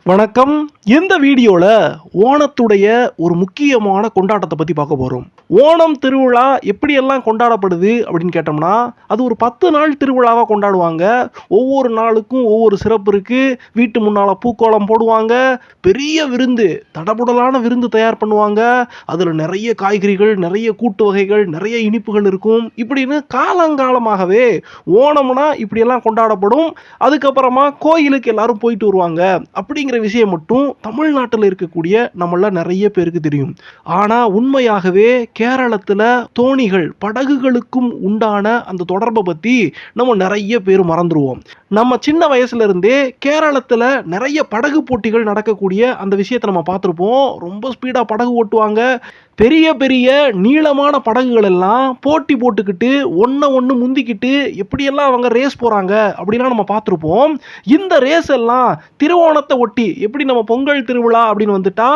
வணக்கம். இந்த வீடியோல ஓணத்துடைய ஒரு முக்கியமான கொண்டாட்டத்தை பத்தி பார்க்க போறோம். ஓணம் திருவிழா எப்படியெல்லாம் கொண்டாடப்படுது அப்படின்னு கேட்டோம்னா, அது ஒரு 10 நாள் திருவிழாவா கொண்டாடுவாங்க. ஒவ்வொரு நாளுக்கும் ஒவ்வொரு சிறப்பு இருக்கு. வீட்டு முன்னால பூக்கோலம் போடுவாங்க. பெரிய விருந்து, தடபுடலான விருந்து தயார் பண்ணுவாங்க. அதுல நிறைய காய்கறிகள், நிறைய கூட்டு வகைகள், நிறைய இனிப்புகள் இருக்கும். இப்படின்னு காலங்காலமாகவே ஓணம்னா இப்படியெல்லாம் கொண்டாடப்படும். அதுக்கப்புறமா கோயிலுக்கு எல்லாரும் போயிட்டு வருவாங்க. அப்படிங்கிற விஷயம் மட்டும் தமிழ்நாட்டில் இருக்கக்கூடிய நம்மள நிறைய பேருக்கு தெரியும். ஆனா உண்மையாகவே கேரளத்துல தோணிகள், படகுகளுக்கும் உண்டான அந்த தொடர்பை பத்தி நம்ம நிறைய பேர் மறந்துருவோம். நம்ம சின்ன வயசுல இருந்தே கேரளத்துல நிறைய படகு போட்டிகள் நடக்கக்கூடிய அந்த விஷயத்தை நம்ம பார்த்திருப்போம். ரொம்ப ஸ்பீடா படகு ஓட்டுவாங்க. பெரிய பெரிய நீளமான படகுகள் எல்லாம் போட்டி போட்டுக்கிட்டு ஒன்று முந்திக்கிட்டு எப்படியெல்லாம் அவங்க ரேஸ் போகிறாங்க அப்படிலாம் நம்ம பார்த்துருப்போம். இந்த ரேஸ் எல்லாம் திருவோணத்தை ஒட்டி எப்படி நம்ம பொங்கல் திருவிழா அப்படின்னு வந்துட்டா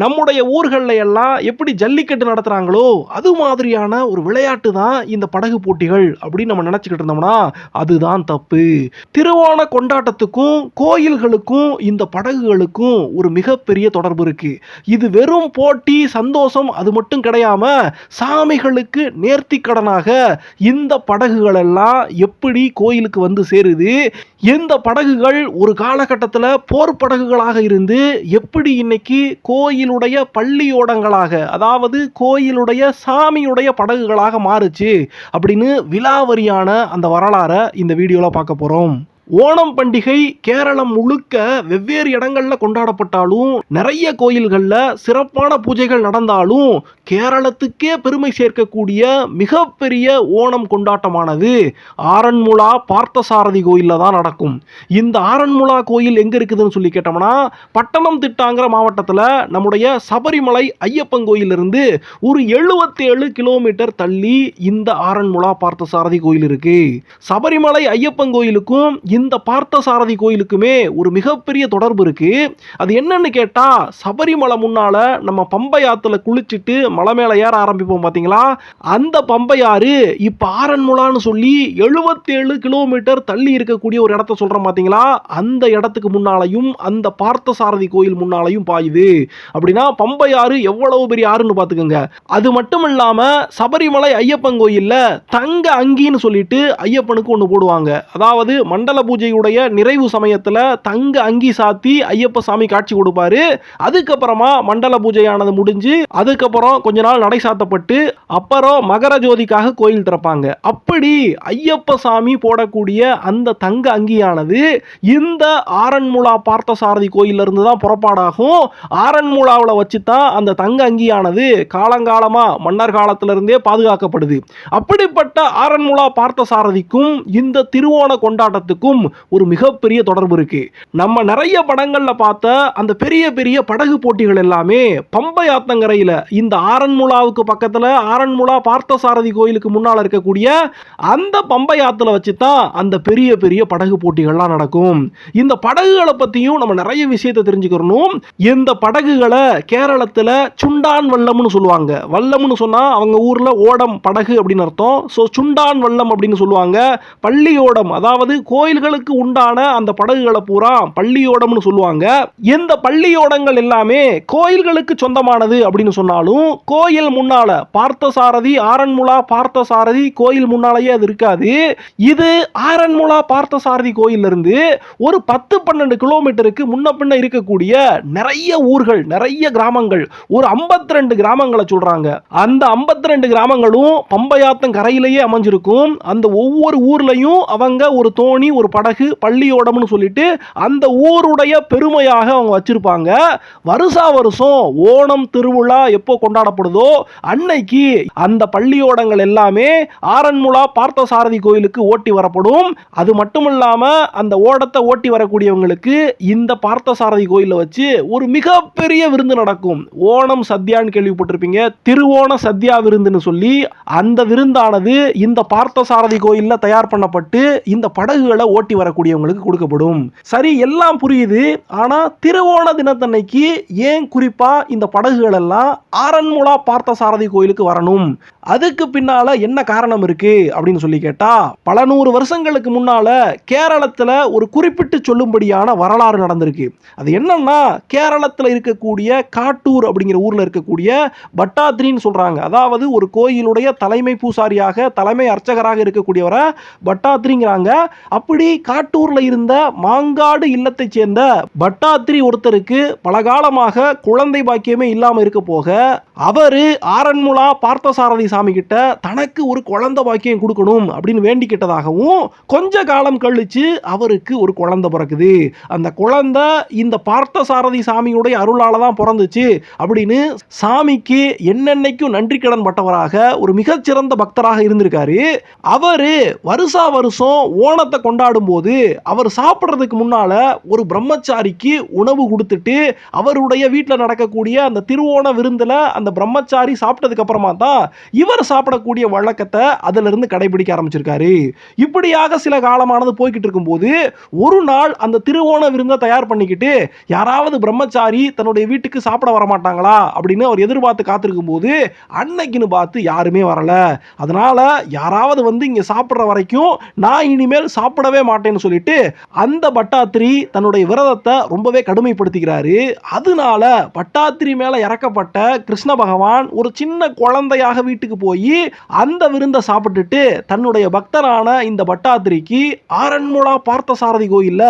நம்முடைய ஊர்களில் எல்லாம் எப்படி ஜல்லிக்கட்டு நடத்துகிறாங்களோ அது மாதிரியான ஒரு விளையாட்டு தான் இந்த படகு போட்டிகள் அப்படின்னு நம்ம நினச்சிக்கிட்டு இருந்தோம்னா அதுதான் தப்பு. திருவோண கொண்டாட்டத்துக்கும் கோயில்களுக்கும் இந்த படகுகளுக்கும் ஒரு மிகப்பெரிய தொடர்பு இருக்கு. இது வெறும் போட்டி, சந்தோஷம் அது மட்டும் கிடையாம சாமிகளுக்கு நேர்த்தி கடனாக இந்த படகுகள் எல்லாம் எப்படி கோயிலுக்கு வந்து சேருது, இந்த படகுகள் ஒரு காலகட்டத்தில் போர் படகுகளாக இருந்து எப்படி இன்னைக்கு கோயிலுடைய பள்ளியோடங்களாக, அதாவது கோயிலுடைய சாமியுடைய படகுகளாக மாறுச்சு அப்படின்னு விலாவரியான அந்த வரலாறை இந்த வீடியோல பார்க்க போறோம். ஓணம் பண்டிகை கேரளம் முழுக்க வெவ்வேறு இடங்கள்ல கொண்டாடப்பட்டாலும், நிறைய கோயில்கள்ல சிறப்பான பூஜைகள் நடந்தாலும், கேரளத்துக்கே பெருமை சேர்க்கக்கூடிய மிகப்பெரிய ஓணம் கொண்டாட்டமானது ஆரன்முளா பார்த்தசாரதி கோயில்ல தான் நடக்கும். இந்த ஆரன்முளா கோயில் எங்க இருக்குதுன்னு சொல்லி கேட்டோம்னா, பட்டணம் திட்டாங்கிற மாவட்டத்தில் நம்முடைய சபரிமலை ஐயப்பன் கோயிலிருந்து ஒரு 77 கிலோமீட்டர் தள்ளி இந்த ஆரன்முளா பார்த்தசாரதி கோயில் இருக்கு. சபரிமலை ஐயப்பன் கோயிலுக்கும் இந்த பார்த்தசாரதி கோயிலுக்குமே ஒரு மிகப்பெரிய தொடர்பு இருக்கு. அது என்னன்னு கேட்டா, சபரிமலை முன்னால நம்ம பம்பை ஆத்துல குளிச்சுட்டு மலை மேல ஏற ஆரம்பிப்போம் பாத்தீங்களா, அந்த பம்பை ஆறு இப்ப ஆரன்முளான்னு சொல்லி 77 கிலோமீட்டர் தள்ளி இருக்கக்கூடிய ஒரு இடத்த சொல்றோம் பாத்தீங்களா, அந்த இடத்துக்கு முன்னாலையும் அந்த பார்த்தசாரதி கோயில் முன்னாலையும் பாயுது. அப்படின்னா பம்பை ஆறு எவ்வளவு பெரிய ஆறுன்னு பாத்துக்கோங்க. அது மட்டும் இல்லாம சபரிமலை ஐயப்பன் கோயில்ல தங்க அங்கின்னு சொல்லிட்டு ஐயப்பனுக்கு ஒண்ணு போடுவாங்க. அதாவது மண்டல பூஜையுடைய நிறைவு சமயத்துல தங்க அங்கி சாத்தி ஐயப்ப சாமி காட்சி கொடுப்பாரு. அதுக்கப்புறமா மண்டல பூஜையானது முடிஞ்சு அதுக்கப்புறம் கொஞ்ச நாள் நடை சாத்தப்பட்டு அப்புறம் மகர ஜோதிக்காக கோயில் திறப்பாங்க. அப்படி ஐயப்ப சாமி போடக்கூடிய அந்த தங்க அங்கியானது இந்த ஆரன்முளா பார்த்தசாரதி கோயில்ல இருந்து தான் புறப்பாடாகும். ஆரன்முளாவில் வச்சு தான் அந்த தங்க அங்கியானது காலங்காலமா மன்னர் காலத்திலிருந்தே பாதுகாக்கப்படுது. அப்படிப்பட்ட ஆரன்முளா பார்த்தசாரதிக்கும் இந்த திருவோண கொண்டாட்டத்துக்கும் ஒரு மிகப்பெரிய தொடர்பு இருக்கு. நம்ம நிறைய படங்கள்ல பார்த்த அந்த பெரிய பெரிய படகு போட்டிகள் எல்லாமே பம்பை ஆத்தங்கரையில இந்த ஆரன்முளாவுக்கு பக்கத்துல ஆரன்முளா பார்த்தசாரதி கோயிலுக்கு முன்னால இருக்கக்கூடிய அந்த பம்பை ஆத்துல வச்சு தான் அந்த பெரிய பெரிய படகு போட்டிகள்லாம் நடக்கும். இந்த படகுகளை பத்தியும் நம்ம நிறைய விஷயத்தை தெரிஞ்சுக்கணும். இந்த படகுகளை கேரளத்துல சுண்டான் வல்லம்னு சொல்லுவாங்க. வல்லம்னு சொன்னா அவங்க ஊர்ல ஓடம் படகு அப்படின்னு அர்த்தம். சோ சுண்டான் வல்லம் அப்படின்னு சொல்லுவாங்க. பள்ளியோடம், அதாவது கோயில்களுக்கு உண்டான அந்த படகுகளை பூரா பள்ளியோடம்னு சொல்லுவாங்க. இந்த பள்ளியோடங்கள் எல்லாமே கோயில்களுக்கு சொந்தமானது அப்படின்னு சொன்னாலும் கோயில் முன்னால பார்த்தசாரதி, ஆரன்முளா பார்த்தசாரதி கோயில் முன்னாலேயே அது இருக்காது. இது ஆரன்முளா பார்த்தசாரதி கோயில்ல இருந்து ஒரு 10-12 கிலோமீட்டருக்கு முன்ன பின்ன இருக்கக்கூடிய நிறைய ஊர்கள், நிறைய கிராமங்கள், ஒரு 52 கிராமங்களை சொல்றாங்க. அந்த 52 கிராமங்களும் பம்பையாத்தம் கரையிலேயே அமைஞ்சிருக்கும். அந்த ஒவ்வொரு ஊர்லயும் அவங்க ஒரு தோணி, ஒரு படகு, பள்ளியோடம்னு சொல்லிட்டு அந்த ஊருடைய பெருமையாக அவங்க வச்சிருப்பாங்க. வருஷா வருஷம் ஓணம் திருவிழா எப்போ கொண்டாடப்படுதோ அன்னைக்கு அந்த பள்ளியோடங்கள் எல்லாமே ஆரன்முளா பார்த்தசாரதி கோயிலுக்கு ஓட்டி வரப்படும். அது மட்டும் இல்லாம அந்த ஓடத்தை ஓட்டி வரக்கூடியவங்களுக்கு இந்த பார்த்தசாரதி கோயில வச்சு ஒரு மிகப்பெரிய விருந்து நடக்கும். ஓணம் சத்யான்னு கேள்விப்பட்டிருப்பீங்க. திருவோண சத்யா விருந்துன்னு சொல்லி அந்த விருந்தானது இந்த பார்த்தசாரதி கோயில்ல தயார் பண்ணப்பட்டு இந்த படகுகளை ஓட்டி வரக்கூடியவங்களுக்கு கொடுக்கப்படும். சரி, எல்லாம் புரியுது. ஆனா திருவோண தினத்தன்னைக்கு ஏன் குறிப்பா இந்த படகுகள் எல்லாம் ஆறன்முளா பார்த்தசாரதி கோயிலுக்கு வரணும்? அதுக்கு பின்னால என்ன காரணம் இருக்கு அப்படின்னு சொல்லி கேட்டா, பல நூறு வருஷங்களுக்கு முன்னால கேரளத்துல ஒரு குறிப்பிட்டு சொல்லும்படியான வரலாறு நடந்திருக்கு. அது என்னன்னா, கேரளத்துல இருக்கக்கூடிய காட்டூர் அப்படிங்கிற ஊர்ல இருக்கக்கூடிய பட்டாத்ரின்னு சொல்றாங்க. அதாவது ஒரு கோயிலுடைய தலைமை பூசாரியாக, தலைமை அர்ச்சகராக இருக்கக்கூடியவரை பட்டாத்ரிங்கிறாங்க. அப்படி காட்டூர்ல இருந்த மாங்காடு இல்லத்தை சேர்ந்த பட்டாத்ரி ஒருத்தருக்கு பலகாலமாக குழந்தை பாக்கியமே இல்லாம இருக்க போக, அவரு ஆறன்முளா பார்த்தசாரதி சாமி கிட்ட தனக்கு ஒரு குழந்தை பாக்கியம் கொடுக்கணும் அப்படின்னு வேண்டிக்கிட்டதாகவும், கொஞ்ச காலம் கழிச்சு அவருக்கு ஒரு குழந்தை பிறக்குது. அந்த குழந்தை இந்த பார்த்தசாரதி சாமியுடைய அருளால தான் பிறந்துச்சு அப்படின்னு சாமிக்கு என்னென்னைக்கும் நன்றி கடன் பட்டவராக ஒரு மிகச்சிறந்த பக்தராக இருந்திருக்காரு. அவரு வருஷா வருஷம் ஓணத்தை கொண்டாடும் போது அவர் சாப்பிட்றதுக்கு முன்னால ஒரு பிரம்மச்சாரிக்கு உணவு கொடுத்துட்டு அவருடைய வீட்டில் நடக்கக்கூடிய அந்த திருவோண விருந்துல அந்த பிரம்மச்சாரி சாப்பிட்டதுக்கு அப்புறமா தான் இவர் சாப்பிடக்கூடிய வழக்கத்தை அதிலிருந்து கடைபிடிக்க ஆரம்பிச்சிருக்காரு. இப்படியாக சில காலமானது போய்கிட்டு இருக்கும்போது ஒரு நாள் அந்த திருவோண விருந்தை தயார் பண்ணிக்கிட்டு யாராவது பிரம்மச்சாரி தன்னுடைய வீட்டுக்கு சாப்பிட வரமாட்டாங்களா அப்படின்னு அவர் எதிர்பார்த்து காத்திருக்கும் போது அன்னைக்குன்னு பார்த்து யாருமே வரல. அதனால யாராவது வந்து இங்க சாப்பிட்ற வரைக்கும் நான் இனிமேல் சாப்பிடவே மாட்டேன்னு சொல்லிட்டு அந்த பட்டாத்திரி தன்னுடைய விரதத்தை ரொம்பவே கடுமைப்படுத்திக்கிறாரு. அதனால பட்டாத்திரி மேல இறக்கப்பட்ட கிருஷ்ண பகவான் ஒரு சின்ன குழந்தையாக வீட்டுக்கு போய் அந்த விருந்தை சாப்பிட்டுட்டு தன்னுடைய பக்தரான இந்த பட்டாத்திரிக்கு ஆறன்முளா பார்த்தசாரதி கோயில்ல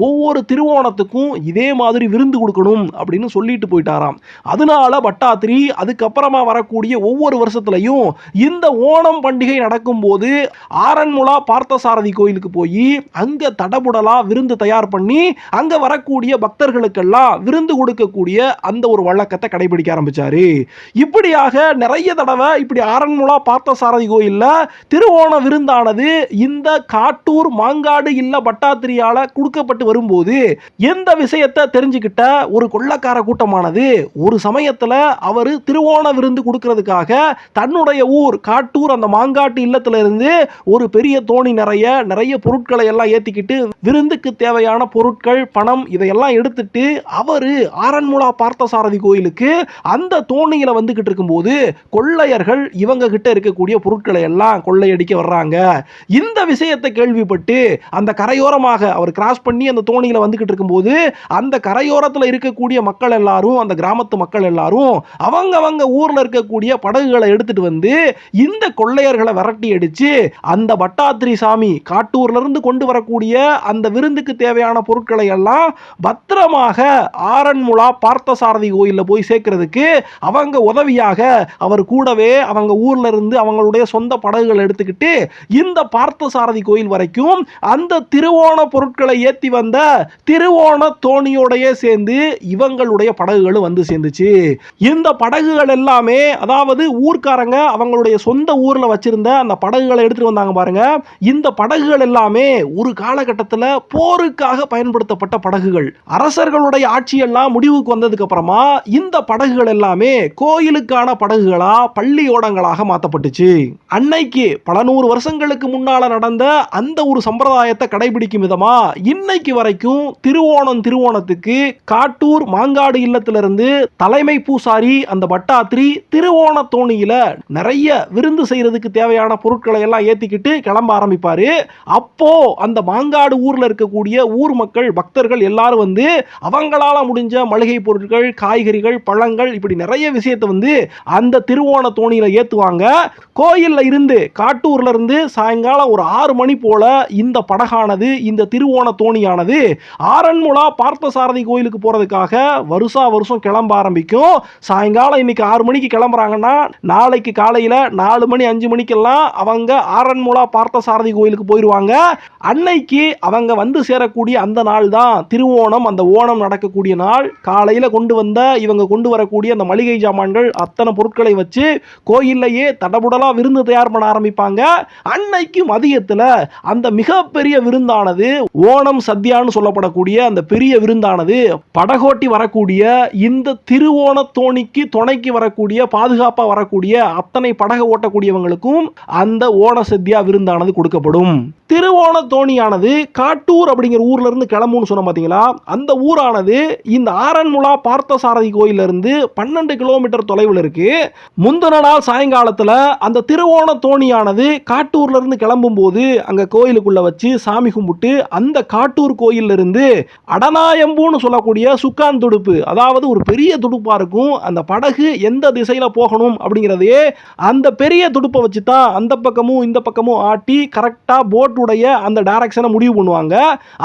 ஒவ்வொரு திருவோணத்துக்கும் இதே மாதிரி விருந்து கொடுக்கணும் அப்படின்னு சொல்லிட்டு போயிட்டாராம். அதனால பட்டாத்திரி அதுக்கப்புறமா வரக்கூடிய ஒவ்வொரு வருஷத்துலையும் இந்த ஓணம் பண்டிகை நடக்கும் போது ஆறன்முளா பார்த்தசாரதி கோயிலுக்கு போய் அங்க தடபுடலா விருந்து தயார் பண்ணி அங்க வரக்கூடிய பக்தர்களுக்கெல்லாம் விருந்து கொடுக்கக்கூடிய அந்த ஒரு வழக்கத்தை கடைபிடிக்க ஆரம்பிச்சாரு. இப்படியாக நிறைய தடவை இப்படி ஆறன்முளா பார்த்தசாரதி கோயில்ல திருவோண விருந்தானது இந்த காட்டூர் மாங்காடு இல்ல பட்டாத்திரியால கொடுக்கப்பட்டு வரும்போது எந்த விஷயத்தை தெரிஞ்சுக்கிட்ட ஒரு கொள்ளக்கார கூட்டமானது ஒரு சமயத்துல அவரு திருவோண விருந்து கொடுக்கிறதுக்காக தன்னுடைய ஊர் காட்டூர் அந்த மாங்காட்டு இல்லத்துல இருந்து ஒரு பெரிய தோணி நிறைய பொருட்களை எல்லாம் ஏத்திக்கிட்டு விருந்துக்கு தேவையான பொருட்கள், பணம் இதையெல்லாம் எடுத்துட்டு அவரு ஆறன்முளா பார்த்தசாரதி கோயிலுக்கு அந்த தோணியில வந்துகிட்டு இருக்கும்போது கொள்ளையர்கள் இவங்க கிட்ட இருக்கக்கூடிய பொருட்களை எல்லாம் கொள்ளையடிக்க வர்றாங்க. இந்த விஷயத்தை கேள்விப்பட்டு அந்த கரையோரமாக அவர் கிராஸ் பண்ணி அந்த தோணியில வந்துகிட்டு இருக்கும்போது அந்த கரையோரத்தில் இருக்கக்கூடிய மக்கள் எல்லாரும், அந்த கிராமத்து மக்கள் எல்லாரும் அவங்க ஊர்ல இருக்கக்கூடிய படகுகளை எடுத்துட்டு வந்து இந்த கொள்ளையர்களை விரட்டி அடிச்சு அந்த பட்டாத்திரி சாமி காட்டூர்ல இருந்து கொண்டு வரக்கூடிய அந்த விருந்துக்கு தேவையான பொருட்களை எல்லாம் பத்திரமாக ஆறன்முளா பார்த்தசாரதி கோயில்ல போய் சேர்க்கிறதுக்கு அவங்க உதவியாக அவர் கூடவே அவங்க ஊர்ல இருந்து அவங்களுடைய சொந்த படகுகள் எடுத்துக்கிட்டு இந்த பார்த்தசாரதி கோயில் வரைக்கும் அந்த திருவோண பொருட்களை ஏத்தி வந்த திருவோண தோணியோடையே சேர்ந்து இவங்களுடைய படகுகளும் வந்து சேர்ந்துச்சு. இந்த படகுகள் எல்லாமே, அதாவது ஊர்க்காரங்க அவங்களுடைய சொந்த ஊர்ல வச்சிருந்த அந்த படகுகளை எடுத்துட்டு வந்தாங்க பாருங்க. இந்த படகுகள் எல்லாமே ஒரு காலகட்டத்தில் போருக்காக பயன்படுத்தப்பட்ட படகுகள். அரசர்களுடைய ஆட்சி எல்லாம் முடிவுக்கு வந்ததுக்கு அப்புறமா இந்த படகுகள் எல்லாமே கோயிலுக்கான படகுகளா, பள்ளியோடங்களாக மாற்றப்பட்டுச்சு. அன்னைக்கு பல நூறு வருஷங்களுக்கு முன்னால நடந்த அந்த ஒரு சம்பிரதாயத்தை கடைபிடிக்கும் விதமா இன்னைக்கு வரைக்கும் திருவோணத்துக்கு காட்டூர் மாங்காடு இல்லத்திலிருந்து தலைமை பூசாரி அந்த பட்டாத்திரி திருவோண தோணியில நிறைய விருந்து செய்யறதுக்கு தேவையான பொருட்களை எல்லாம் ஏத்திக்கிட்டு கிளம்ப ஆரம்பிப்பாரு. அப்போ அந்த மாங்காடு ஊர்ல இருக்கக்கூடிய ஊர் மக்கள், பக்தர்கள் எல்லாரும் வந்து அவங்களால முடிஞ்ச மளிகை பொருட்கள், காய்கறிகள், பழங்கள் இப்படி நிறைய விஷயத்தை வந்து அந்த திருவோண தோணியில ஏத்துவாங்க. கோயில்ல இருந்து காட்டூர்ல இருந்து சாயங்காலம் ஒரு 6 மணி போல இந்த படகானது, இந்த திருவோண தோணியானது ஆறன்முளா பார்த்தசாரதி கோயிலுக்கு போறதுக்காக வருஷா வருஷம் கிளம்ப ஆரம்பிக்கும். சாயங்காலம் இன்னைக்கு 6 மணிக்கு கிளம்புறாங்கன்னா நாளைக்கு காலையில 4 மணி 5 மணிக்கெல்லாம் அவங்க ஆறன்முளா பார்த்தசாரதி கோயிலுக்கு போயிடுவாங்க. அன்னைக்கு அவங்க வந்து சேரக்கூடிய அந்த நாள் தான் திருவோணம், அந்த ஓணம் நடக்கக்கூடிய நாள். காலையில இவங்க கொண்டு வரக்கூடிய அந்த மளிகை ஜாமான்கள் அத்தனை பொருட்களை வச்சு கோயில்லையே தடபுடலா விருந்து தயார் பண்ண ஆரம்பிப்பாங்க. அன்னைக்கு மதியத்துல அந்த மிகப்பெரிய விருந்தானது, ஓணம் சத்யான்னு சொல்லப்படக்கூடிய அந்த பெரிய விருந்தானது படகோட்டி வரக்கூடிய இந்த திருவோண தோணிக்கு துணைக்கு வரக்கூடிய, பாதுகாப்பா வரக்கூடிய அத்தனை படக ஓட்டக்கூடியவங்களுக்கும் அந்த ஓண சத்யா விருந்தானது கொடுக்கப்படும். திருவோண தோணியானது காட்டூர் அப்படிங்கிற ஊர்ல இருந்து கிளம்பும்னு சொன்ன பாத்தீங்களா, அந்த ஊரானது இந்த ஆரன்முளா பார்த்தசாரதி கோயில இருந்து 12 கிலோமீட்டர் தொலைவில் இருக்கு. முந்தின நாள் சாயங்காலத்துல அந்த திருவோண தோணியானது காட்டூர்ல இருந்து கிளம்பும் போது அங்க கோயிலுக்குள்ள வச்சு சாமி கும்பிட்டு அந்த காட்டூர் கோயில்ல இருந்து அடனாயம்பூன்னு சொல்லக்கூடிய சுக்கான் துடுப்பு, அதாவது ஒரு பெரிய துடுப்பா இருக்கும், அந்த படகு எந்த திசையில போகணும் அப்படிங்கிறதே அந்த பெரிய துடுப்பை வச்சு தான் அந்த பக்கமும் இந்த பக்கமும் ஆட்டி கரெக்டா போட்டுடைய அந்த டைரக்ஷனை முடிவு பண்ணுவாங்க.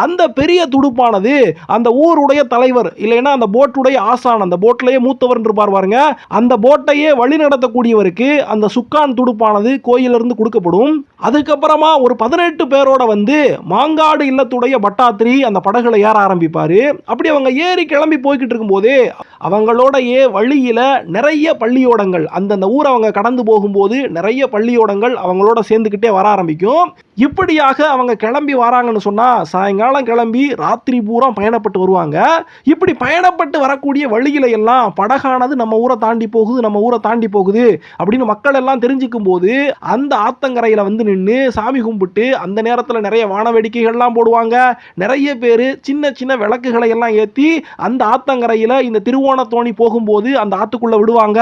அந்த பெரிய துடுப்பானது அந்த ஊருடைய தலைவர் இல்லைன்னா அந்த போட்டுடைய ஆசான், அந்த போட்லயே மூத்தவர் இருப்பார் பாருங்க, அந்த போட்டையே வழி நடத்தக்கூடியவருக்கு அந்த சுக்கான் துடுப்பானது கோயிலிருந்து கொடுக்கப்படும். அதுக்கப்புறமா ஒரு 18 பேரோட வந்து மாங்காடு இல்லத்துடைய பட்டாத்திரி அந்த படகுல ஏற ஆரம்பிப்பாரு. அப்படி அவங்க ஏறி கிளம்பி போய்கிட்டு இருக்கும் போதே அவங்களோடைய வழியில நிறைய பள்ளியோடங்கள், அந்தந்த ஊர் அவங்க கடந்து போகும்போது நிறைய பள்ளியோடங்கள் அவங்களோட சேர்ந்துக்கிட்டே வர ஆரம்பிக்கும். இப்படியாக அவங்க கிளம்பி வராங்கன்னு சொன்னா சாயங்காலம் கிளம்பி ராத்திரி பூரா பயணப்பட்டு வருவாங்க. இப்படி பயணப்பட்டு வரக்கூடிய வழியில எல்லாம் படகானது நம்ம ஊரை தாண்டி போகுது, நம்ம ஊரை தாண்டி போகுது அப்படின்னு மக்கள் எல்லாம் தெரிஞ்சுக்கும் போது அந்த ஆத்தங்கரையில வந்து நின்று சாமி கும்பிட்டு அந்த நேரத்தில் நிறைய வான வேடிக்கைகள்லாம் போடுவாங்க. நிறைய பேர் சின்ன சின்ன விளக்குகளை எல்லாம் ஏற்றி அந்த ஆத்தங்கரையில் இந்த திருவோண தோணி போகும்போது அந்த ஆத்துக்குள்ள விடுவாங்க.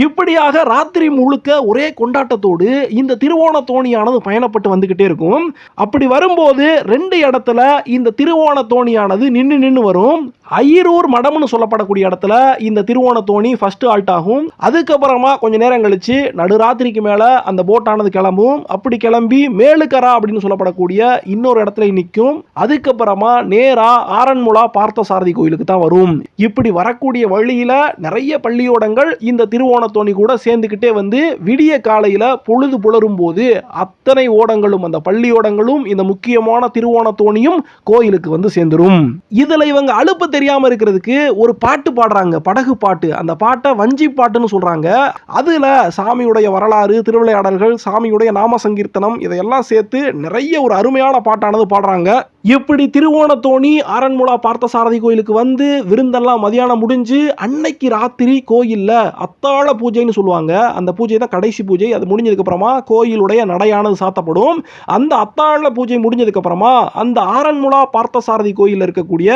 இப்படியாக ராத்திரி முழுக்க ஒரே கொண்டாட்டத்தோடு இந்த திருவோண தோணியானது பயணப்பட்டு வந்துகிட்டே இருக்கும். அப்படி வரும்போது 2 இடத்துல இந்த திருவோண தோணியானது நின்று வரும். ஐயரூர் மடம்னு சொல்லப்படக்கூடிய இடத்துல இந்த திருவோண தோணி ஃபர்ஸ்ட் ஆல்ட் ஆகும். அதுக்கப்புறமா கொஞ்ச நேரம் கழிச்சு நடுராத்திரிக்கு மேல அந்த போட்டானது கிளம்பும். அப்படி கிளம்பி மேலுக்கரா அப்படின்னு சொல்லப்படக்கூடிய இன்னொரு இடத்துல நிற்கும். அதுக்கப்புறமா நேரா ஆரன்முளா பார்த்தசாரதி கோயிலுக்கு தான் வரும். இப்படி வரக்கூடிய வழியில நிறைய பள்ளியோடங்கள் இந்த திருவோண தோணி கூட சேர்ந்துக்கிட்டே வந்து விடிய காலையில பொழுது புலரும் போது அத்தனை ஓடங்களும் அந்த பள்ளியோடங்களும் இந்த முக்கியமான திருவோண தோணியும் கோயிலுக்கு வந்து சேர்ந்துரும். இதுல இவங்க அலுப்பு தெரியாம இருக்கிறதுக்கு ஒரு பாட்டு பாடுறாங்க, படகு பாட்டு. அந்த பாட்டை வஞ்சி பாட்டுன்னு சொல்றாங்க. அதுல சாமியுடைய வரலாறு, திருவிளையாடல்கள், சாமியுடைய நாம சங்கீர்த்தனம் இதையெல்லாம் சேர்த்து நிறைய ஒரு அருமையான பாட்டானது பாடுறாங்க. இப்படி திருவோண தோணி ஆரன்முளா பார்த்தசாரதி கோயிலுக்கு வந்து விருந்தெல்லாம் மதியானம் முடிஞ்சு அன்னைக்கு ராத்திரி கோயில்ல அத்தாள பூஜைன்னு சொல்லுவாங்க. அந்த பூஜை தான் கடைசி பூஜை. அது முடிஞ்சதுக்கு அப்புறமா கோயிலுடைய நடையானது சாத்தப்படும். அந்த அத்தாள பூஜை முடிஞ்சதுக்கு அப்புறமா அந்த ஆரன்முளா பார்த்தசாரதி கோயில்ல இருக்கக்கூடிய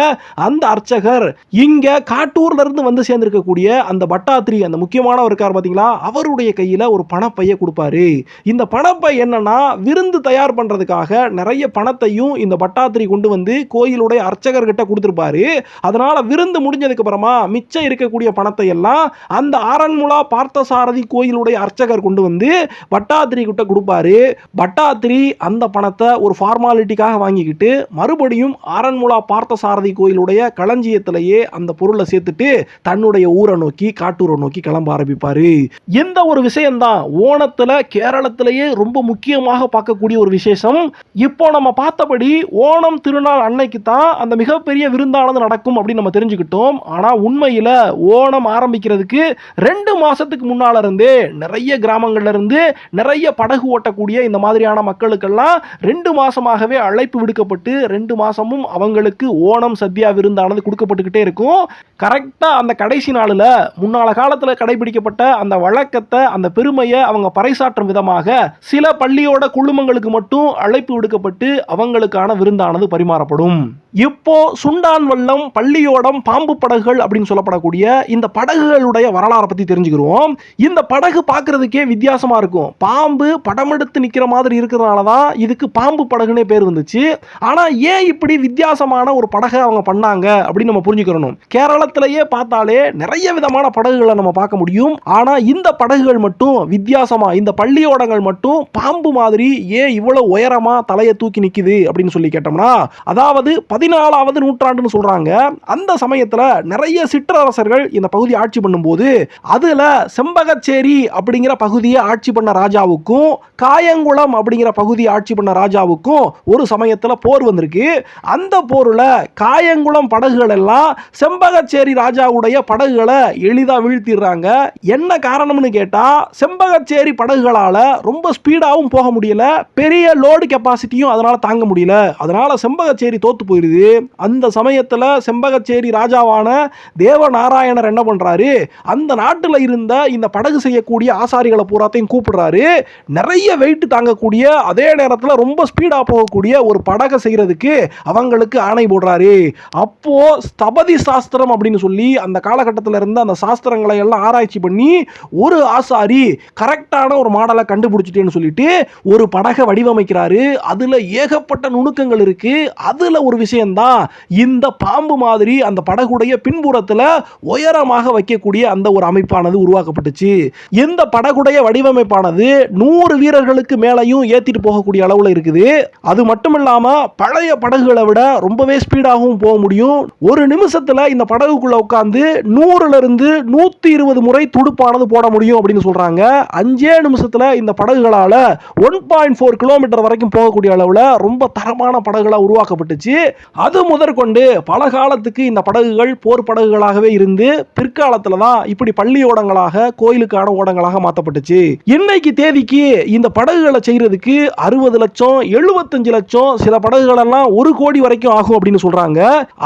அந்த அர்ச்சகர் இங்க காட்டூர்ல இருந்து வந்து சேர்ந்திருக்கக்கூடிய அந்த பட்டாத்திரி, அந்த முக்கியமானவர் இருக்கார் பாத்தீங்களா, அவருடைய கையில ஒரு பணப்பைய கொடுப்பாரு. இந்த பணப்பை என்னன்னா விருந்து தயார் பண்றதுக்காக நிறைய பணத்தையும் இந்த பட்டாத்திரி கொண்டு வந்து கோயிலுடைய அர்ச்சகர்கிட்ட கொடுத்திருப்பாரு. அதனால விருந்து முடிஞ்சதுக்கு அப்புறமா மிச்சம் இருக்கக்கூடிய பணத்தை எல்லாம் அந்த ஆரன்முளா பார்த்தசாரதி கோயிலுடைய அர்ச்சகர் கொண்டு வந்து பட்டாத்திரி கிட்ட கொடுப்பாரு. பட்டாத்திரி அந்த பணத்தை ஒரு ஃபார்மாலிட்டிக்காக வாங்கிக்கிட்டு மறுபடியும் ஆரன்முளா பார்த்தசாரதி கோயிலுடைய களஞ்சியத்திலேயே அந்த பொருளை சேர்த்துட்டு தன்னுடைய ஊரை நோக்கி காட்டூரை நோக்கி கிளம்ப ஆரம்பிப்பாரு. எந்த ஒரு விஷயம்தான் ஓணத்துல கேரளத்திலேயே ரொம்ப முக்கியமாக பார்க்கக்கூடிய ஒரு விசேஷம். இப்போ நம்ம பார்த்தபடி ஓணம் திருநாள் அன்னைக்கு தான் அந்த மிகப்பெரிய விருந்தானது நடக்கும் அப்படின்னு நம்ம தெரிஞ்சுக்கிட்டோம். ஆனா உண்மையில ஓணம் ஆரம்பிக்கிறதுக்கு 2 மாசத்துக்கு முன்னால இருந்தே நிறைய கிராமங்கள்ல இருந்து நிறைய படகு ஓட்டக்கூடிய இந்த மாதிரியான மக்களுக்கெல்லாம் 2 மாசமாகவே அழைப்பு விடுக்கப்பட்டு 2 மாசமும் அவங்களுக்கு ஓணம் சத்யா விருந்தானது கொடுக்கப்பட்டுக்கிட்டே இருக்கும். கரெக்டா அந்த கடைசி நாளில் முன்னால காலத்தில் கடைபிடிக்கப்பட்ட அந்த வழக்கத்தை, அந்த பெருமையை அவங்க பறைசாற்றும் விதமாக சில பள்ளியோட குழுமங்களுக்கு மட்டும் அழைப்பு விடுக்கப்பட்டு அவங்களுக்கான விருந்தானது பரிமாறப்படும். இப்போ சுண்டான் வல்லம், பள்ளியோடம், பாம்பு படகுகள் அப்படின்னு சொல்லப்படக்கூடிய இந்த படகுகளுடைய வரலாறை பத்தி தெரிஞ்சுக்கிறோம். இந்த படகு பார்க்கறதுக்கே வித்தியாசமா இருக்கும். பாம்பு படமெடுத்து நிக்கிற மாதிரி இருக்கிறதுனால தான் இதுக்கு பாம்பு படகுனே பேர் வந்துச்சு. ஆனா ஏன் இப்படி வித்தியாசமான ஒரு படகை அவங்க பண்ணாங்க அப்படின்னு நம்ம புரிஞ்சுக்கணும். கேரளத்திலேயே பார்த்தாலே நிறைய விதமான படகுகளை நம்ம பார்க்க முடியும். ஆனா இந்த படகுகள் மட்டும் வித்தியாசமா, இந்த பள்ளியோடங்கள் மட்டும் பாம்பு மாதிரி ஏன் இவ்வளவு உயரமா தலையை தூக்கி நிக்குது அப்படின்னு சொல்லி கேட்டோம்னா, அதாவது 14வது நூற்றாண்டுன்னு சொல்றாங்க. அந்த சமயத்துல நிறைய சிற்றரசர்கள் இந்த பகுதி ஆட்சி பண்ணும்போது அதுல செம்பகச்சேரி அப்படிங்கிற பகுதியை ஆட்சி பண்ண ராஜாவுக்கும் காயங்குளம் அப்படிங்கிற பகுதியை ஆட்சி பண்ண ராஜாவுக்கும் ஒரு சமயத்துல போர் வந்திருக்கு. அந்த போர்ல காயங்குளம் படகுகள் எல்லாம் செம்பகச்சேரி ராஜாவுடைய படகுகளை எளிதா வீழ்த்திடுறாங்க. என்ன காரணம்னு கேட்டா, செம்பகச்சேரி படகுகளால ரொம்ப ஸ்பீடாவும் போக முடியல, பெரிய லோடு கெப்பாசிட்டியும் அதனால தாங்க முடியல. அதனால செம்பகச்சேரி தோத்து போயிருது. இருக்குது. அந்த சமயத்துல செம்பகச்சேரி ராஜாவான தேவநாராயணர் என்ன பண்றாரு, அந்த நாட்டுல இருந்த இந்த படகு செய்யக்கூடிய ஆசாரிகளை பூராத்தையும் கூப்பிடுறாரு. நிறைய வெயிட் தாங்கக்கூடிய, அதே நேரத்துல ரொம்ப ஸ்பீடா போகக்கூடிய ஒரு படகை செய்யறதுக்கு அவங்களுக்கு ஆணை போடுறாரு. அப்போ ஸ்தபதி சாஸ்திரம் அப்படின்னு சொல்லி அந்த காலகட்டத்தில் இருந்த அந்த சாஸ்திரங்களை எல்லாம் ஆராய்ச்சி பண்ணி ஒரு ஆசாரி கரெக்டான ஒரு மாடலை கண்டுபிடிச்சிட்டேன்னு சொல்லிட்டு ஒரு படகை வடிவமைக்கிறாரு. அதுல ஏகப்பட்ட நுணுக்கங்கள் இருக்கு. அதுல ஒரு விஷயம்தான் இந்த பாம்பு மாதிரி அந்த படகுடைய பின்புறத்துல உயரமாக வைக்கக்கூடிய அந்த ஒரு அமைப்பானது உருவாக்கப்பட்டுச்சு. இந்த படகுடைய வடிவமைப்பானது 100 வீரர்களுக்கு மேலையும் ஏத்திட்டு போகக்கூடிய அளவுல இருக்குது. அது மட்டும் இல்லாம பழைய படகுகளை விட ரொம்பவே ஸ்பீடாகவும் போக முடியும். ஒரு நிமிஷத்துல இந்த படகுக்குள்ள உட்கார்ந்து 100ல இருந்து 120 முறை துடுப்பானது போட முடியும் அப்படின்னு சொல்றாங்க. 5 நிமிஷத்துல இந்த படகுகளால 1.4 கிலோமீட்டர் வரைக்கும் போகக்கூடிய அளவுல ரொம்ப தரமான படகுகளா உருவாக்கப்பட்டுச்சு. அது முதற்கொண்டு பல காலத்துக்கு இந்த படகுகள் போர் படகுகளாகவே இருந்து பிற்காலத்துல தான் இப்படி பள்ளி ஓடங்களாக, கோயிலுக்கான ஓடங்களாக மாற்றப்பட்டுச்சு. இன்னைக்கு தேதிக்கு இந்த படகுகளை செய்யறதுக்கு 60 லட்சம், 75 லட்சம், சில படகுகள் எல்லாம் 1 கோடி வரைக்கும் ஆகும் அப்படின்னு சொல்றாங்க.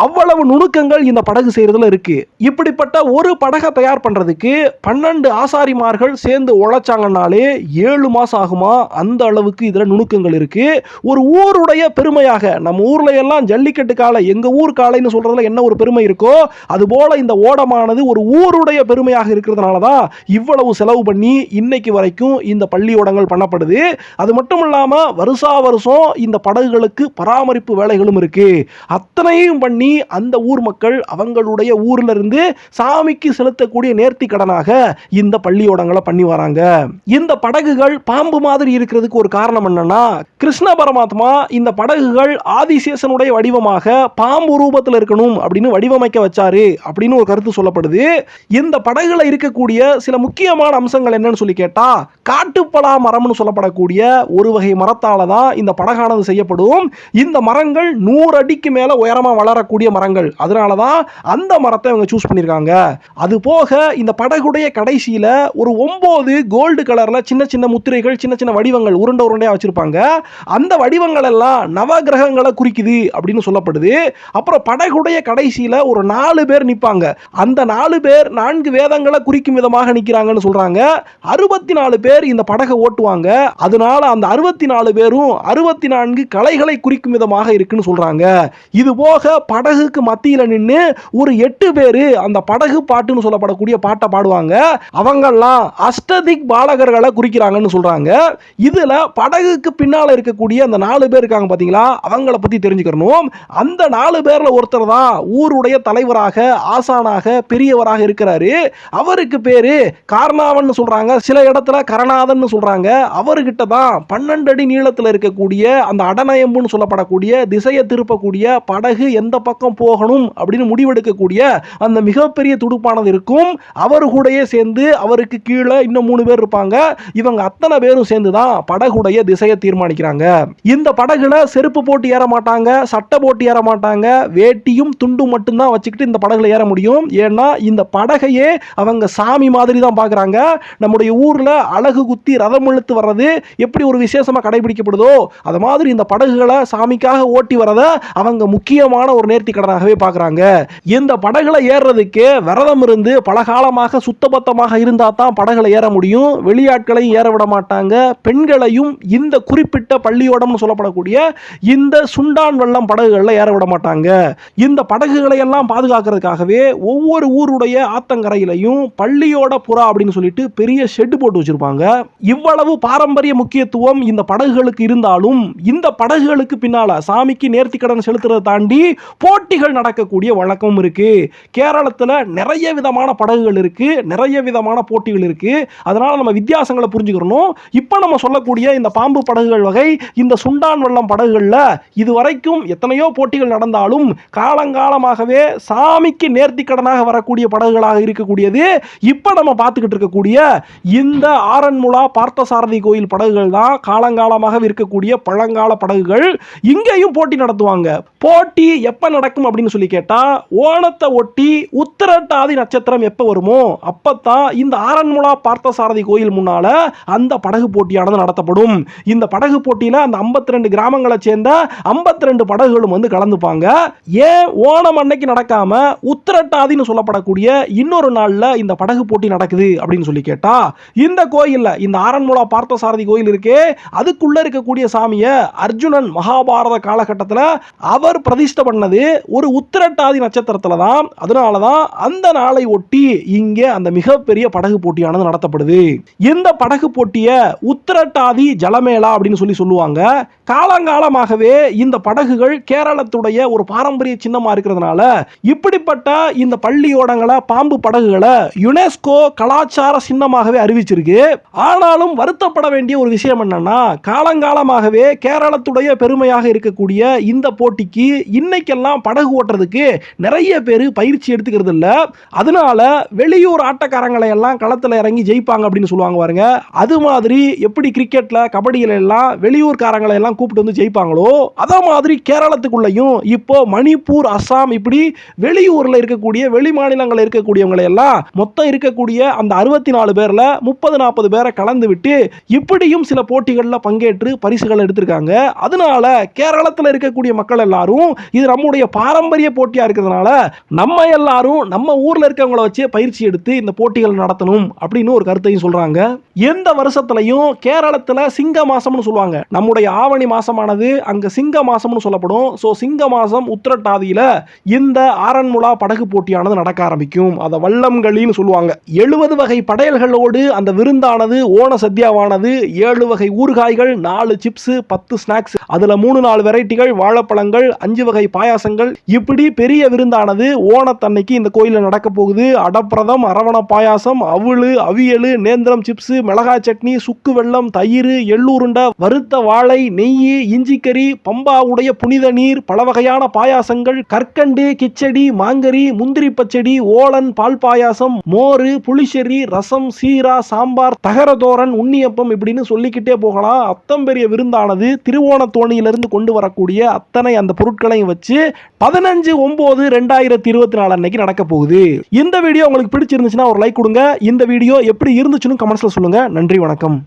அவ்வளவு நுணுக்கங்கள் இந்த படகு செய்யறதுல இருக்கு. இப்படிப்பட்ட ஒரு படகை தயார் பண்றதுக்கு 12 ஆசாரிமார்கள் சேர்ந்து உழைச்சாங்கனாலே 7 மாசம் ஆகுமா, அந்த அளவுக்கு இதுல நுணுக்கங்கள் இருக்கு. ஒரு ஊருடைய பெருமையாக, நம்ம ஊர்ல எல்லாம் ஜல்லிக்கட்டு காளை, எங்க ஊர் காளைன்னு சொல்றதுல என்ன ஒரு பெருமை இருக்கோ அது போல இந்த ஓடமானது ஒரு ஊருடைய பெருமையாக இருக்கிறதுனால தான் இவ்வளவு செலவு பண்ணி இன்னைக்கு வரைக்கும் இந்த பள்ளி ஓடங்கள் பண்ணப்படுது. அது மட்டும் இல்லாம வருஷா வருஷம் இந்த படகுகளுக்கு பராமரிப்பு வேலைகளும் இருக்கு. அத்தனையும் பண்ணி அந்த ஊர் மக்கள் அவங்களுடைய ஊர்ல இருந்து சாமிக்கு செலுத்தக்கூடிய நேர்த்தி கடனாக இந்த பள்ளியோடங்களை பண்ணி வராங்க. இந்த படகுகள் பாம்பு மாதிரி இருக்கிறதுக்கு ஒரு காரணம் என்னன்னா, கிருஷ்ண பரமாத்மா இந்த படகுகள் ஆதிசேஷனுடைய வடிவமாக பாம்பு ரூபத்தில் இருக்கணும் அப்படின்னு வடிவமைக்க வச்சாரு அப்படின்னு ஒரு கருத்து சொல்லப்படுது. இந்த படகுல இருக்கக்கூடிய சில முக்கியமான அம்சங்கள் என்னன்னு சொல்லி கேட்டா, காட்டுப்பலா மரம்னு சொல்லப்படக்கூடிய ஒரு வகை மரத்தால தான் இந்த படகானது செய்யப்படும். இந்த மரங்கள் 100 அடிக்கு மேல உயரமா வளரக்கூடிய மரங்கள். அதனாலதான் அந்த மரத்தை அவங்க சூஸ் பண்ணிருக்காங்க. அது போக இந்த படகுடைய கடைசியில ஒரு 9 கோல்டு கலர்ல சின்ன சின்ன முத்திரைகள், சின்ன சின்ன வடிவங்கள் உருண்டை உருண்டையா வச்சிருப்பாங்க. அந்த வடிவங்கள் எல்லாம் நவகிரகங்களை குறிக்குது அப்படின்னு சொல்லப்படுது. அப்புறம் படகுடைய கடைசியில ஒரு 4 பேர் நிப்பாங்க. அந்த 4 பேர் 4 வேதங்களை குறிக்கும் விதமாக நிக்கிறாங்கன்னு சொல்றாங்க. 64 பேர் இந்த படகை ஓட்டுவாங்க. அதனால அந்த 64 பேரும் 64 கலைகளை குறிக்கும் விதமாக இருக்குன்னு சொல்றாங்க. இது போக படகுக்கு மத்தியில நின்று ஒரு 8 பேரு அந்த படகு பாட்டுன்னு சொல்லப்படக்கூடிய பாட்டை பாடுவாங்க. அவங்கெல்லாம் அஷ்டதிக் பாலகர்களை குறிக்கிறாங்கன்னு சொல்றாங்க. இதுல படகுக்கு பின்னால இருக்கக்கூடிய அந்த 4 பேர் இருக்காங்க பாத்தீங்களா, அவங்கள பத்தி தெரிஞ்சுக்கணும். அந்த 4 பேர்ல ஒருத்தர் தான் ஊருடைய தலைவராக, ஆசானாக, பெரியவராக இருக்கிறாரு. அவருக்கு பேரு கார்னாவன் சொல்றாங்க, சில இடத்துல கரணாதன் சொல்றாங்க. அவர்கிட்ட தான் 12 அடி நீளத்தில் இருக்கக்கூடிய அந்த அடநயம்புன்னு சொல்லப்படக்கூடிய திசையை திருப்பக்கூடிய படகு எந்த பக்கம் போகணும் அப்படின்னு முடிவெடுக்கக்கூடிய அந்த மிகப்பெரிய துடுப்பானது இருக்கும். அவரு கூடயே சேர்ந்து அவருக்கு கீழே இன்னும் 3 பேர் இருப்பாங்க. இவங்க அத்தனை பேரும் சேர்ந்து தான் படகுடைய திசையை தீர்மானிக்கிறாங்க. இந்த படகுல செருப்பு போட்டு ஏற மாட்டாங்க, சட்டை போட்டு ஏற மாட்டாங்க, வேட்டியும் துண்டும் மட்டும்தான் வச்சுக்கிட்டு இந்த படகுல ஏற முடியும். ஏன்னா இந்த படகையே அவங்க சாமி மாதிரி தான் பார்க்குறாங்க. நம்முடைய ஊர்ல அழகு குத்தி ரதம் இழுத்து வர்றது எப்படி ஒரு விசேஷமா கடைபிடிக்கப்படுதோ அது மாதிரி இந்த படகுகளை சாமிக்காக ஓட்டி வரதை அவங்க முக்கியமான ஒரு நேர்த்தி கடனாகவே பார்க்குறாங்க. இந்த படகுல ஏறுறதுக்கு விரதம் இருந்து பல காலமாக சுத்தபத்தமாக இருந்தா தான் படகுல ஏற முடியும். வெளியாட்களையும் ஏற விட மாட்டாங்க. பெண்களையும் இந்த குறிப்பிட்ட பள்ளியோடம்னு சொல்லப்படக்கூடிய இந்த சுண்டான் வெள்ளம் படகுகளில் ஏற விட மாட்டாங்க. இந்த படகுகளை எல்லாம் பாதுகாக்கிறதுக்காகவே ஒவ்வொரு ஊருடைய ஆத்தங்கரையிலையும் பள்ளியோட புறா அப்படின்னு சொல்லிட்டு பெரிய ஷெட் போட்டு வச்சிருப்பாங்க. இவ்வளவு பாரம்பரிய முக்கியத்துவம் இந்த படகுகளுக்கு இருந்தாலும் இந்த படகுகளுக்கு பின்னால சாமிக்கு நேர்த்தி கடன் செலுத்துறதை தாண்டி போட்டிகள் நடக்கக்கூடிய வழக்கம் இருக்கு. கேரளத்தில் நிறைய விதமான படகுகள் இருக்கு, நிறைய விதமான போட்டிகள் இருக்கு. அதனால நம்ம வித்தியாசங்களை புரிஞ்சுக்கணும். இப்போ நம்ம சொல்லக்கூடிய இந்த பாம்பு படகுகள் வகை, இந்த சுண்டான் வெள்ளம் படகுகள்ல இதுவரைக்கும் எத்தனையோ போட்டிகள் நடந்தாலும் காலங்காலமாகவே சாமிக்கு நேர்த்தி கடனாக வரக்கூடிய படகுகளாக இருக்கக்கூடியது இப்போ நம்ம பார்த்துக்கிட்டு இருக்கக்கூடிய இந்த ஆரன்முளா பார்த்தசாரதி கோயில் படகுகள் தான் காலங்காலமாக இருக்கக்கூடிய பழங்கால படகுகள். இங்கேயும் போட்டி நடத்துவாங்க. போட்டி எப்ப நடக்கும் அப்படின்னு சொல்லி கேட்டா, ஓணத்தை ஒட்டி உத்திரட்டாதி நட்சத்திரம் எப்ப வருமோ அப்பத்தான் இந்த ஆரன்முளா பார்த்தசாரதி கோயில் முன்னால அந்த படகு போட்டியானது நடத்தப்படும். இந்த படகு போட்டியில அந்த 52 கிராமங்களை சேர்ந்த 52 படகுகளும் வந்து கலந்துப்பாங்க. ஏன் ஓணம் அன்னைக்கு நடக்காம உத்திரட்டாதின்னு சொல்லப்படக்கூடிய இன்னொரு நாள்ல இந்த படகு போட்டி நடக்குது அப்படின்னு சொல்லி கேட்டா, இந்த கோயில்ல இந்த ஆரன்முளா பார்த்தசாரதி கோயில் இருக்கே, அதுக்குள்ள இருக்கக்கூடிய சாமிய அர்ஜுனன் மகாபாரத காலகட்டத்தில் அவர் பிரதிஷ்டை பண்ணது ஒரு உத்திரட்டாதி நட்சத்திரத்துல தான். அதனாலதான் அந்த நாளை ஒட்டி இங்கே அந்த மிகப்பெரிய படகு போட்டியானது நடத்தப்படுது. இந்த படகு போட்டிய உத்திரட்டாதி ஜலமேளா அப்படின்னு சொல்லுவாங்க. காலங்காலமாகவே இந்த படகுகள் கேரளத்துடைய ஒரு பாரம்பரிய சின்னமா இருக்கிறதுனால இப்படிப்பட்ட இந்த பள்ளியோடங்களை பாம்பு படகுகளை யுனெஸ்கோ கலாச்சார சின்னமாகவே அறிவிச்சிருக்கு. ஆனாலும் வருத்தப்பட வேண்டிய ஒரு விஷயம் என்னன்னா, காலங்காலமாகவே கேரளத்துடைய பெருமையாக இருக்கக்கூடிய இந்த போட்டிக்கு இன்னைக்கெல்லாம் படகு ஓட்டுறதுக்கு நிறைய பேர் பயிற்சி எடுத்துக்கிறது இல்ல. அதனால வெளியூர் ஆட்டக்காரங்களை எல்லாம் களத்தில் இறங்கி ஜெயிப்பாங்க அப்படின்னு சொல்லுவாங்க பாருங்க. அது மாதிரி எப்படி கிரிக்கெட்ல கபடியில எல்லாம் வெளியூர்காரங்களை எல்லாம் கூப்பிட்டு வந்து ஜெயிப்பாங்களோ, அத மாதிரி கேரளத்துக்குள்ளேயும் இப்போ மணிப்பூர், அசாம் இப்படி வெளியூர்ல இருக்கக்கூடிய வெளி மாநிலங்களில் இருக்கக்கூடியவங்களை எல்லாம் மொத்தம் இருக்கக்கூடிய அந்த 64 பேர்ல 30-40 பேரை கலந்து விட்டு இப்படியும் சில போட்டிகளில் பங்கேற்று பரிசுகள் எடுத்திருக்காங்க. அதனால கேரளத்தில் இருக்கக்கூடிய மக்கள் எல்லாரும் இது நம்முடைய பாரம்பரிய போட்டியா இருக்கிறதுனால நம்ம எல்லாரும் நம்ம ஊர்ல இருக்கவங்கள வச்சு பயிற்சி எடுத்து இந்த போட்டிகள் நடத்தணும் அப்படின்னு ஒரு கருத்தையும் சொல்றாங்க. எந்த வருஷத்திலையும் கேரளத்தில் சிங்க மாசம்னு சொல்லுவாங்க. நம்முடைய ஆவணி மாசமானது அங்க சிங்க மாசம்னு சொல்லப்படும். சோ சிங்க மாசம் உத்திரட்டாதியில இந்த ஆரன்முளா படகு போட்டியானது நடக்க ஆரம்பிக்கும். அதை வல்லம்களின்னு சொல்லுவாங்க. 70 வகை படையல்களோடு அந்த விருந்தானது ஓண சத்யாவானது 7 வகை ஊறுகாய்கள், 4 சிப்ஸ், 10 ஸ்நாக்ஸ், அதுல 3-4 வெரைட்டிகள், வாழைப்பழங்கள், 5 வகை பாயாசங்கள், இப்படி பெரிய விருந்தானது ஓணத்தன்னைக்கு இந்த கோயிலில் நடக்க போகுது. அடப்பிரதம், அரவண பாயாசம், அவுளு, அவியலு, நேந்திரம் சிப்ஸ், மிளகாய் சட்னி, சுக்கு வெள்ளம், தயிர், எள்ளுருண்டை, வறுத்த வாழை, நெய், இஞ்சிக்கறி, பம்பாவுடைய புனித நீர், பல வகையான பாயாசங்கள், கற்கண்டு, கிச்சடி, மாங்கரி, முந்திரி பச்சடி, ஓலன், பால் பாயாசம், மோரு, புளிச்செரி, ரசம், சீரா, சாம்பார், தகரதோரன், உண்ணியப்பம் இப்படின்னு சொல்லிக்கிட்டே போகலாம். அத்தம்பெரிய விருந்தானது திருவோணத்தோணியிலிருந்து கொண்டு வரக்கூடிய அத்தனை அந்த பொருட்களையும் வச்சு 15/9/2024 அன்னைக்கு நடக்க போகுது. இந்த வீடியோ உங்களுக்கு பிடிச்சிருந்துச்சுன்னா ஒரு லைக் கொடுங்க. இந்த வீடியோ எப்படி இருந்துச்சுன்னு கமெண்ட்ஸ்ல சொல்லுங்க. நன்றி, வணக்கம்.